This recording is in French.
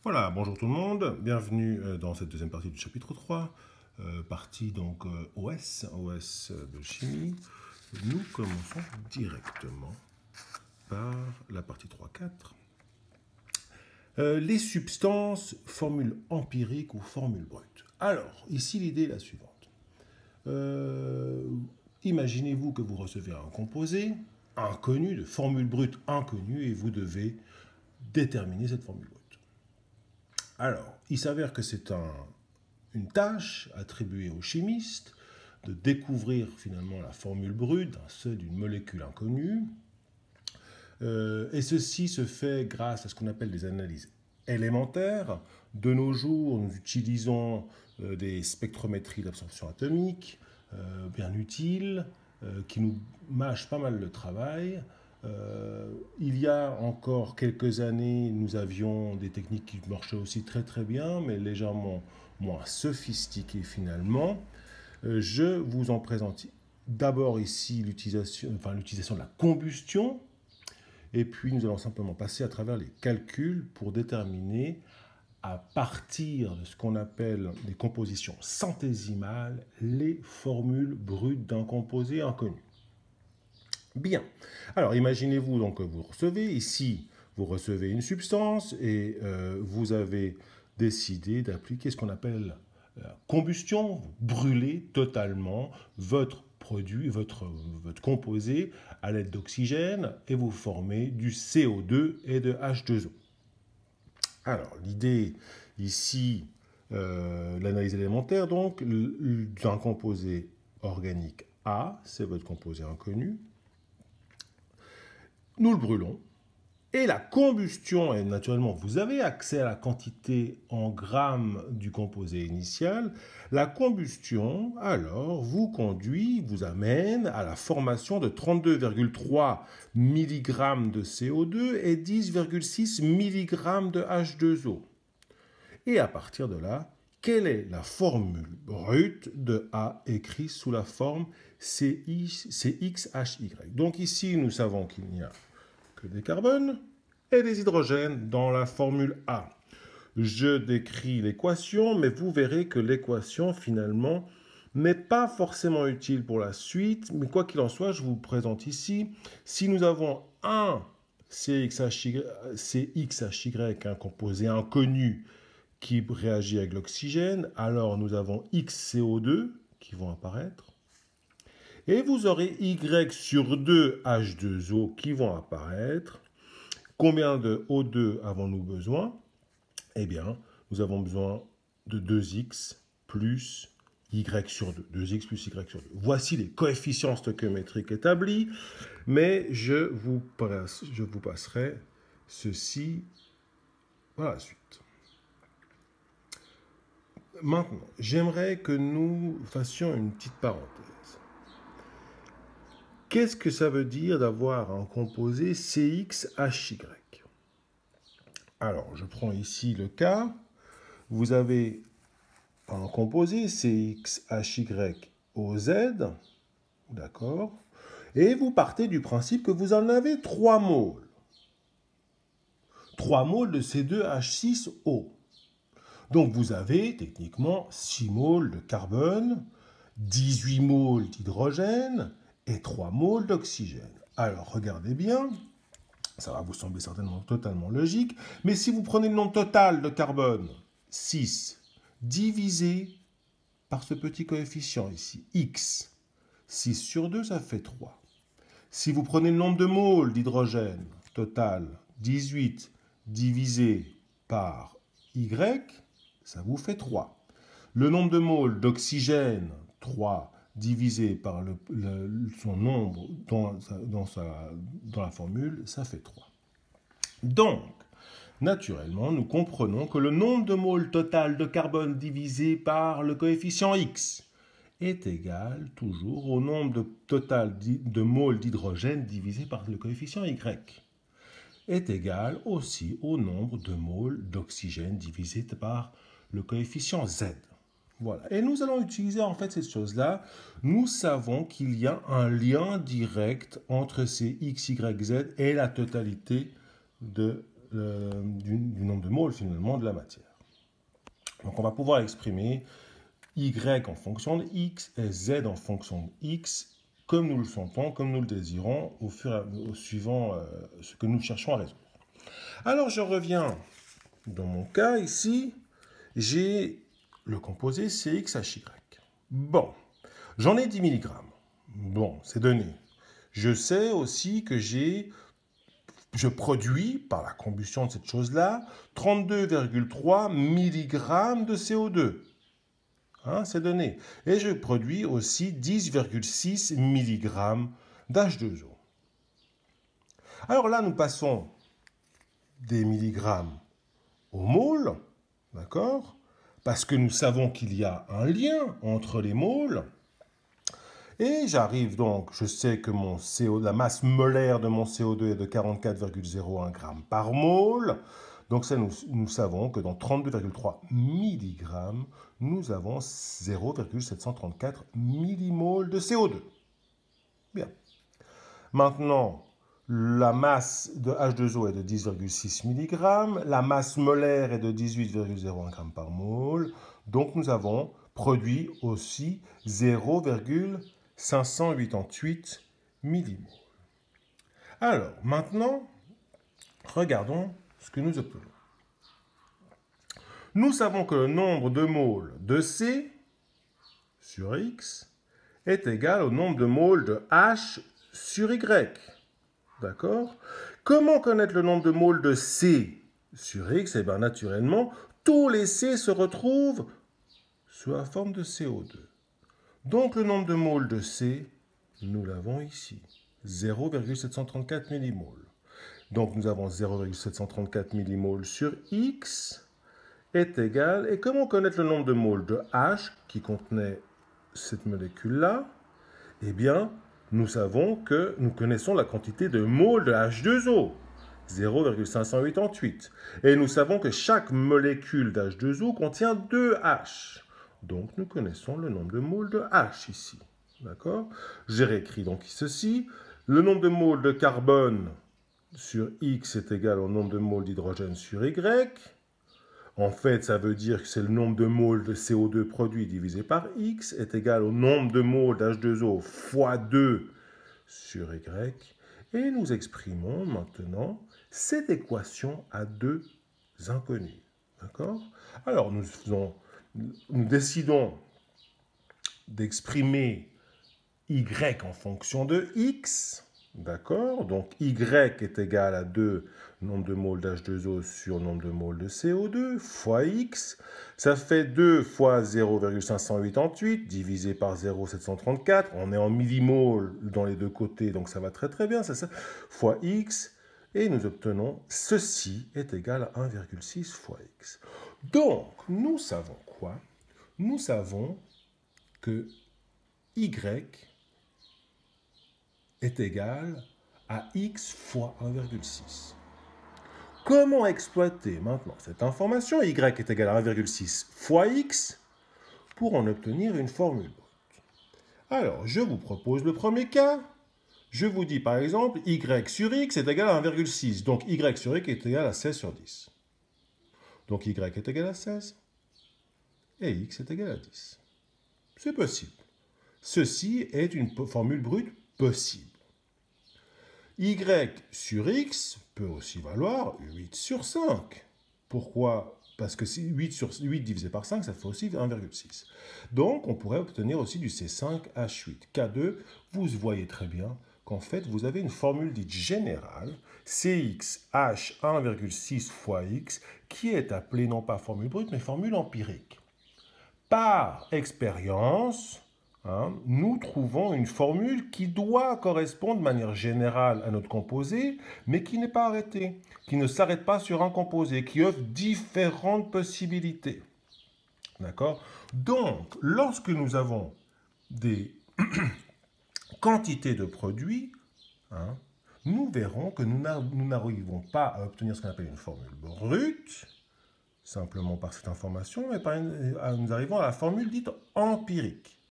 Voilà, bonjour tout le monde, bienvenue dans cette deuxième partie du chapitre 3, partie donc OS de chimie. Nous commençons directement par la partie 3-4. Les substances, formule empirique ou formule brute. Alors, ici l'idée est la suivante. Imaginez-vous que vous recevez un composé inconnu, de formule brute inconnue, et vous devez déterminer cette formule brute. Alors, il s'avère que c'est une tâche attribuée aux chimistes de découvrir finalement la formule brute d'une molécule inconnue. Et ceci se fait grâce à ce qu'on appelle des analyses élémentaires. De nos jours, nous utilisons des spectrométries d'absorption atomique, bien utiles, qui nous mâchent pas mal le travail. Il y a encore quelques années, nous avions des techniques qui marchaient aussi très très bien, mais légèrement moins sophistiquées finalement. Je vous en présente d'abord ici l'utilisation de la combustion, et puis nous allons simplement passer à travers les calculs pour déterminer, à partir de ce qu'on appelle des compositions centésimales, les formules brutes d'un composé inconnu. Bien. Alors, imaginez-vous donc que vous recevez ici, vous recevez une substance et vous avez décidé d'appliquer ce qu'on appelle combustion. Vous brûlez totalement votre produit, votre composé à l'aide d'oxygène et vous formez du CO2 et de H2O. Alors, l'idée ici, l'analyse élémentaire, donc, d'un composé organique A, c'est votre composé inconnu. Nous le brûlons. Et la combustion, et naturellement, vous avez accès à la quantité en grammes du composé initial. La combustion, alors, vous conduit, vous amène à la formation de 32,3 mg de CO2 et 10,6 mg de H2O. Et à partir de là, quelle est la formule brute de A écrite sous la forme CXHY? Donc ici, nous savons qu'il n'y a que des carbones et des hydrogènes dans la formule A. Je décris l'équation, mais vous verrez que l'équation, finalement, n'est pas forcément utile pour la suite, mais quoi qu'il en soit, je vous présente ici. Si nous avons un CXHY, un composé inconnu qui réagit avec l'oxygène, alors nous avons XCO2 qui vont apparaître. Et vous aurez Y sur 2 H2O qui vont apparaître. Combien de O2 avons-nous besoin? Eh bien, nous avons besoin de 2X plus Y sur 2. 2X plus Y sur 2. Voici les coefficients stoichiométriques établis, mais je vous passerai ceci par la suite. Maintenant, j'aimerais que nous fassions une petite parenthèse. Qu'est-ce que ça veut dire d'avoir un composé CXHY? Alors, je prends ici le cas. Vous avez un composé CXHYOZ, d'accord? Et vous partez du principe que vous en avez 3 moles. 3 moles de C2H6O. Donc, vous avez techniquement 6 moles de carbone, 18 moles d'hydrogène et 3 moles d'oxygène. Alors, regardez bien, ça va vous sembler certainement totalement logique, mais si vous prenez le nombre total de carbone, 6, divisé par ce petit coefficient ici, X, 6 sur 2, ça fait 3. Si vous prenez le nombre de moles d'hydrogène total, 18, divisé par Y, ça vous fait 3. Le nombre de moles d'oxygène, 3, divisé par son nombre dans la formule, ça fait 3. Donc, naturellement, nous comprenons que le nombre de moles total de carbone divisé par le coefficient X est égal toujours au nombre total de moles d'hydrogène divisé par le coefficient Y est égal aussi au nombre de moles d'oxygène divisé par le coefficient Z. Voilà. Et nous allons utiliser en fait cette chose-là. Nous savons qu'il y a un lien direct entre ces X, Y, Z et la totalité de du nombre de moles finalement de la matière. Donc on va pouvoir exprimer Y en fonction de X et Z en fonction de X, comme nous le sentons, comme nous le désirons, au suivant ce que nous cherchons à résoudre. Alors je reviens dans mon cas ici, j'ai le composé CXHY. Bon, j'en ai 10 mg. Bon, c'est donné. Je sais aussi que je produis, par la combustion de cette chose-là, 32,3 mg de CO2. Hein, c'est donné. Et je produis aussi 10,6 mg d'H2O. Alors là, nous passons des milligrammes au mole, d'accord? Parce que nous savons qu'il y a un lien entre les moles. Et j'arrive donc, je sais que la masse molaire de mon CO2 est de 44,01 g par mole. Donc ça, nous savons que dans 32,3 mg, nous avons 0,734 millimoles de CO2. Bien. Maintenant, la masse de H2O est de 10,6 mg, la masse molaire est de 18,01 g par mole. Donc nous avons produit aussi 0,588 millimoles. Alors, maintenant, regardons ce que nous obtenons. Nous savons que le nombre de moles de C sur X est égal au nombre de moles de H sur Y. D'accord? Comment connaître le nombre de moles de C sur X? Eh bien, naturellement, tous les C se retrouvent sous la forme de CO2. Donc, le nombre de moles de C, nous l'avons ici, 0,734 millimoles. Donc, nous avons 0,734 millimoles sur X est égal, et comment connaître le nombre de moles de H qui contenait cette molécule-là? Eh bien, nous savons que nous connaissons la quantité de moles de H2O, 0,588. Et nous savons que chaque molécule d'H2O contient 2 H. Donc, nous connaissons le nombre de moles de H ici. D'accord? J'ai réécrit donc ceci. Le nombre de moles de carbone sur X est égal au nombre de moles d'hydrogène sur Y. En fait, ça veut dire que c'est le nombre de moles de CO2 produit divisé par X est égal au nombre de moles d'H2O fois 2 sur Y. Et nous exprimons maintenant cette équation à deux inconnus. D'accord? Alors, nous décidons d'exprimer Y en fonction de X. D'accord? Donc, Y est égal à 2 nombre de moles d'H2O sur nombre de moles de CO2 fois X. Ça fait 2 fois 0,588 divisé par 0,734. On est en millimoles dans les deux côtés, donc ça va très très bien. Ça, fois X. Et nous obtenons ceci est égal à 1,6 fois X. Donc, nous savons quoi? Nous savons que Y est égal à X fois 1,6. Comment exploiter maintenant cette information? Y est égal à 1,6 fois X pour en obtenir une formule brute. Alors, je vous propose le premier cas. Je vous dis par exemple, Y sur X est égal à 1,6. Donc, Y sur X est égal à 16 sur 10. Donc, Y est égal à 16 et X est égal à 10. C'est possible. Ceci est une formule brute possible. Y sur X peut aussi valoir 8 sur 5. Pourquoi? Parce que 8 divisé par 5, ça fait aussi 1,6. Donc, on pourrait obtenir aussi du C5H8. K2, vous voyez très bien qu'en fait, vous avez une formule dite générale, CXH 1,6 fois X, qui est appelée non pas formule brute, mais formule empirique. Par expérience, nous trouvons une formule qui doit correspondre de manière générale à notre composé, mais qui n'est pas arrêtée, qui ne s'arrête pas sur un composé, qui offre différentes possibilités. D'accord? Donc, lorsque nous avons des quantités de produits, nous verrons que nous n'arrivons pas à obtenir ce qu'on appelle une formule brute, simplement par cette information, mais nous arrivons à la formule dite empirique.